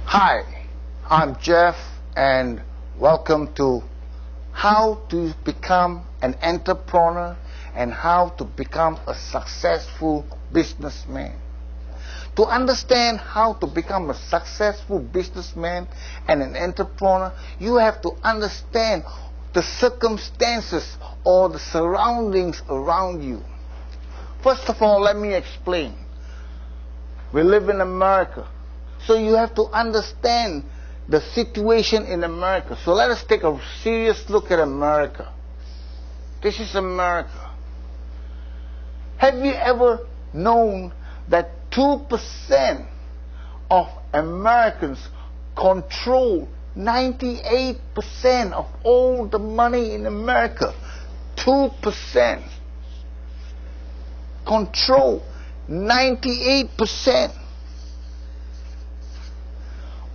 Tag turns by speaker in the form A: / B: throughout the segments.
A: Hi, I'm Jeff and welcome to How to Become an Entrepreneur and How to Become a Successful Businessman. To understand how to become a successful businessman and an entrepreneur, you have to understand the circumstances or the surroundings around you. First of all, let me explain. We live in America. So you have to understand the situation in America. So let us take a serious look at America. This is America. Have you ever known that 2% of Americans control 98% of all the money in America? 2% control 98%.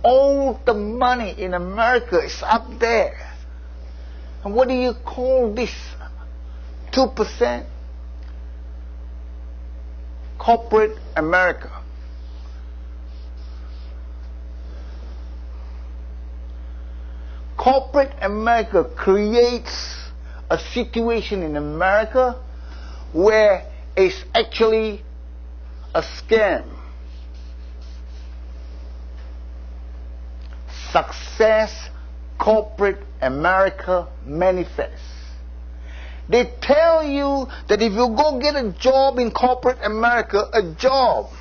A: All the money in America is up there. And what do you call this 2%? Corporate America. Corporate America creates a situation in America where it's actually a scam. Success Corporate America Manifest. They tell you that if you go get a job in corporate America, a job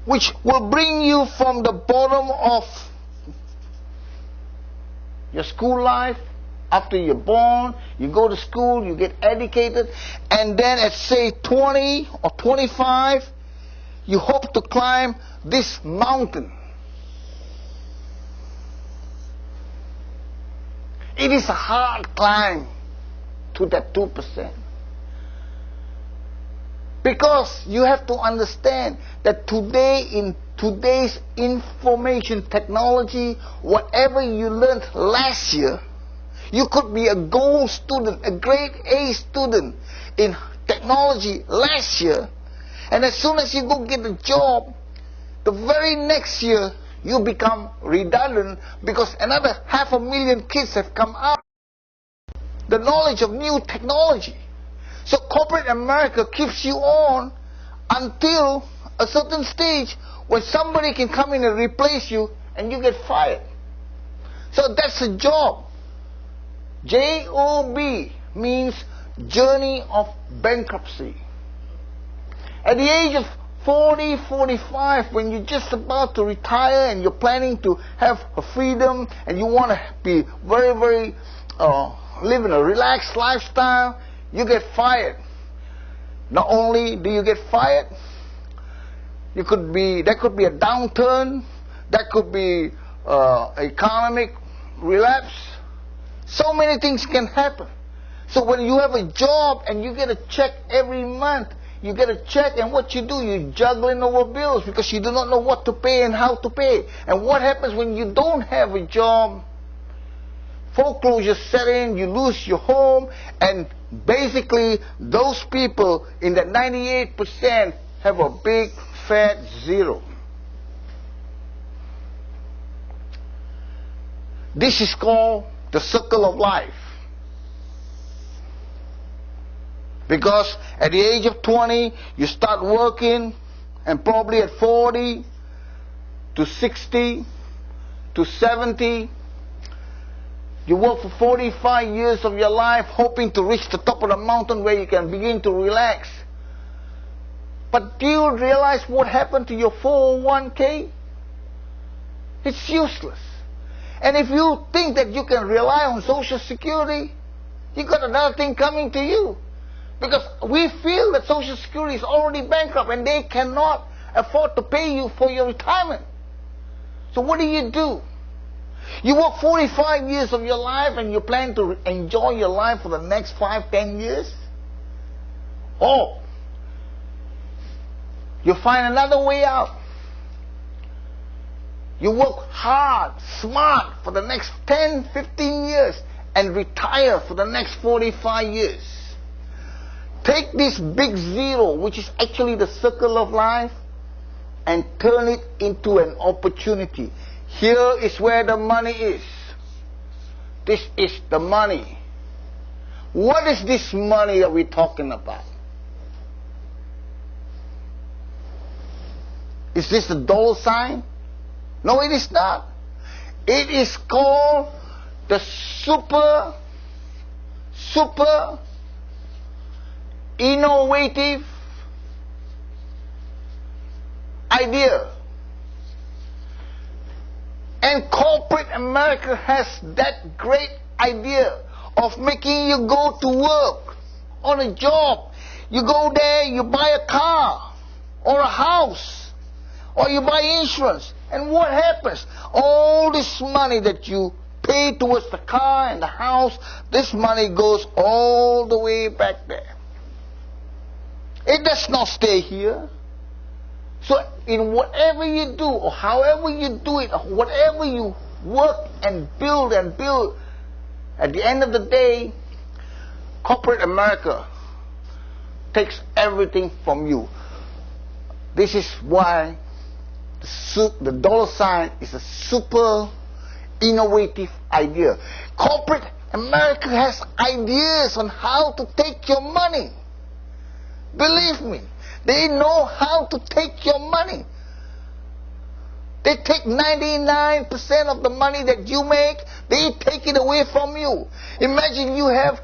A: which will bring you from the bottom of your school life, after you're born, you go to school, you get educated, and then at say 20 or 25, you hope to climb this mountain. It is a hard climb to that 2%. Because you have to understand that today, in today's information technology, whatever you learned last year, you could be a gold student, a grade A student in technology last year, and as soon as you go get a job, the very next year you become redundant because another 500,000 kids have come out the knowledge of new technology. So corporate America keeps you on until a certain stage when somebody can come in and replace you and you get fired. So that's a job. J-O-B means journey of bankruptcy. At the age of 40, 45, when you're just about to retire and you're planning to have a freedom and you want to be very, living a relaxed lifestyle, you get fired. Not only do you get fired, there could be a downturn, that could be economic relapse. So many things can happen. So when you have a job and you get a check every month, you get a check, and what you do, you're juggling over bills because you do not know what to pay and how to pay. And what happens when you don't have a job? Foreclosure set in, you lose your home, and basically those people in that 98% have a big fat zero. This is called the circle of life. Because at the age of 20, you start working, and probably at 40 to 60 to 70, you work for 45 years of your life hoping to reach the top of the mountain where you can begin to relax. But do you realize what happened to your 401k? It's useless. And if you think that you can rely on Social Security, you got another thing coming to you. Because we feel that Social Security is already bankrupt and they cannot afford to pay you for your retirement. So what do? You work 45 years of your life and you plan to enjoy your life for the next 5, 10 years? Or you find another way out. You work hard, smart for the next 10, 15 years and retire for the next 45 years. Take this big zero, which is actually the circle of life, and turn it into an opportunity. Here is where the money is. This is the money. What is this money that we're talking about? Is this the dollar sign? No, it is not. It is called the super innovative idea. And corporate America has that great idea of making you go to work on a job. You go there, you buy a car or a house or you buy insurance. And what happens? All this money that you pay towards the car and the house, this money goes all the way back there. It does not stay here. So in whatever you do, or however you do it, or whatever you work and build, at the end of the day, corporate America takes everything from you. This is why the dollar sign is a super innovative idea. Corporate America has ideas on how to take your money. Believe me, they know how to take your money. They take 99% of the money that you make, they take it away from you. Imagine you have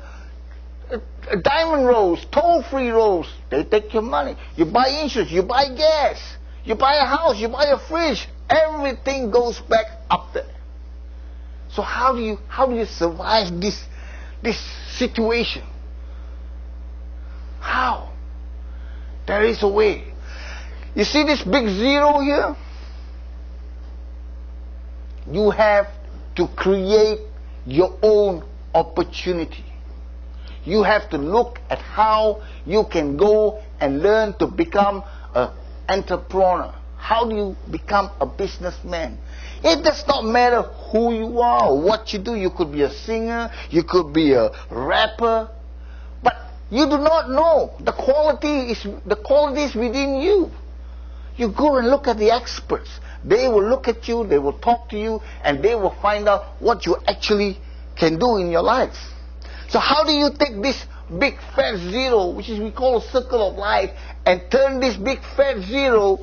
A: a diamond rolls, toll-free rolls, they take your money. You buy insurance, you buy gas, you buy a house, you buy a fridge, everything goes back up there. So how do you survive this situation? How? There is a way. You see this big zero here? You have to create your own opportunity. You have to look at how you can go and learn to become an entrepreneur. How do you become a businessman? It does not matter who you are or what you do. You could be a singer, you could be a rapper, but you do not know. The quality is within you. You go and look at the experts. They will look at you, they will talk to you, and they will find out what you actually can do in your life. So how do you take this big fat zero, which is we call a circle of life, and turn this big fat zero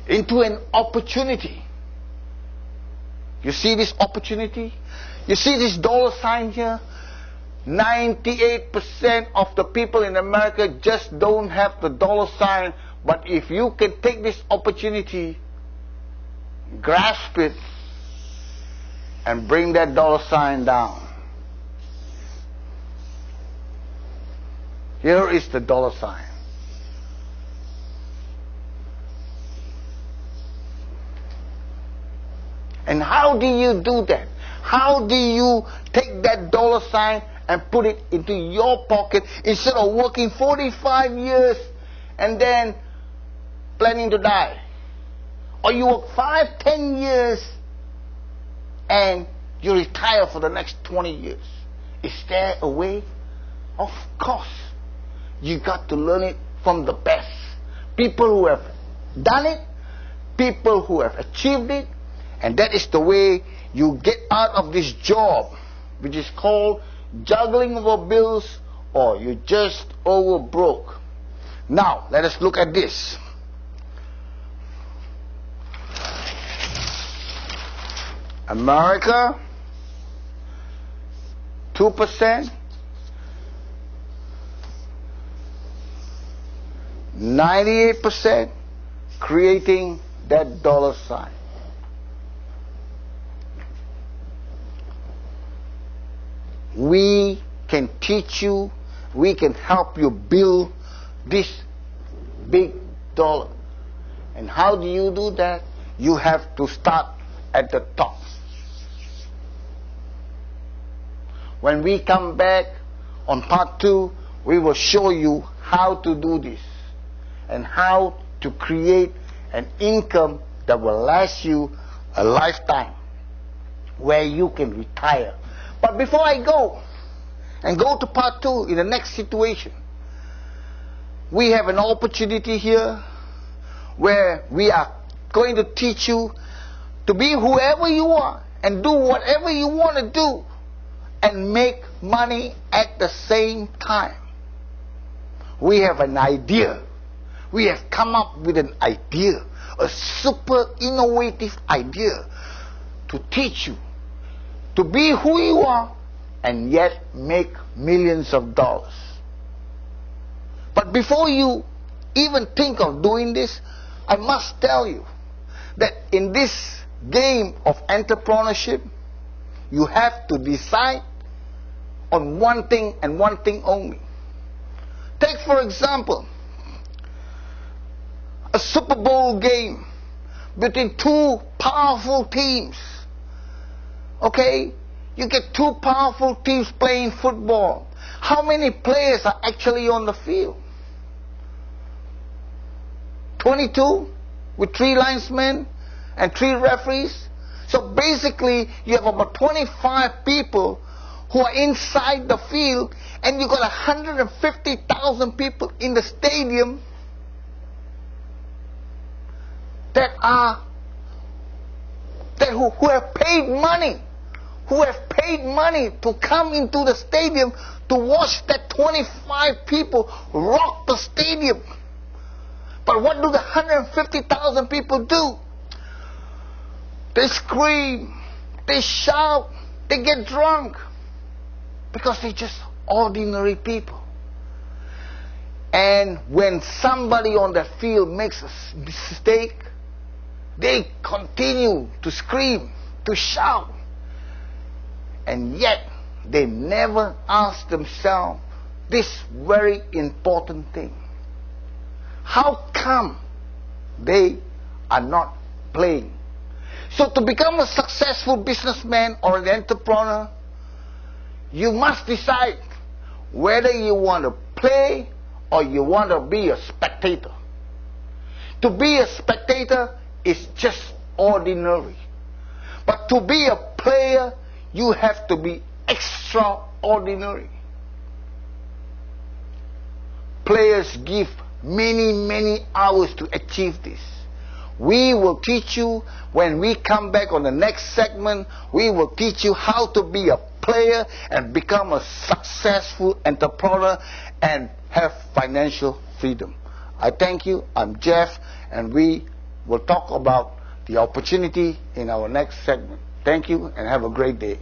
A: into an opportunity? You see this opportunity? You see this dollar sign here? 98% of the people in America just don't have the dollar sign. But if you can take this opportunity, grasp it, and bring that dollar sign down. Here is the dollar sign. And how do you do that? How do you take that dollar sign and put it into your pocket instead of working 45 years and then planning to die? Or you work 5-10 years and you retire for the next 20 years. Is there a way? Of course. You got to learn it from the best. People who have done it, people who have achieved it, and that is the way you get out of this job, which is called juggling over bills, or you're just over broke. Now, let us look at this. America, 2%, 98% creating that dollar sign. We can teach you, we can help you build this big dollar. And how do you do that? You have to start at the top. When we come back on part 2, we will show you how to do this and how to create an income that will last you a lifetime, where you can retire. But before I go and go to part 2 in the next situation, we have an opportunity here where we are going to teach you to be whoever you are and do whatever you want to do and make money at the same time. We have an idea. We have come up with an idea, a super innovative idea to teach you to be who you are and yet make millions of dollars. But before you even think of doing this, I must tell you that in this game of entrepreneurship, you have to decide on one thing and one thing only. Take, for example, a Super Bowl game between two powerful teams. Okay? You get two powerful teams playing football. How many players are actually on the field? 22 with 3 linesmen and 3 referees. So basically you have about 25 people who are inside the field, and you got 150,000 people in the stadium who have paid money to come into the stadium to watch that 25 people rock the stadium. But what do the 150,000 people do? They scream, they shout, they get drunk, because they're just ordinary people. And when somebody on the field makes a mistake, they continue to scream, to shout, and yet they never ask themselves this very important thing: how come they are not playing? So to become a successful businessman or an entrepreneur, you must decide whether you want to play or you want to be a spectator. To be a spectator is just ordinary. But to be a player, you have to be extraordinary. Players give many hours to achieve this. We will teach you when we come back on the next segment. We will teach you how to be a player and become a successful entrepreneur and have financial freedom. I thank you. I'm Jeff, and we will talk about the opportunity in our next segment. Thank you and have a great day.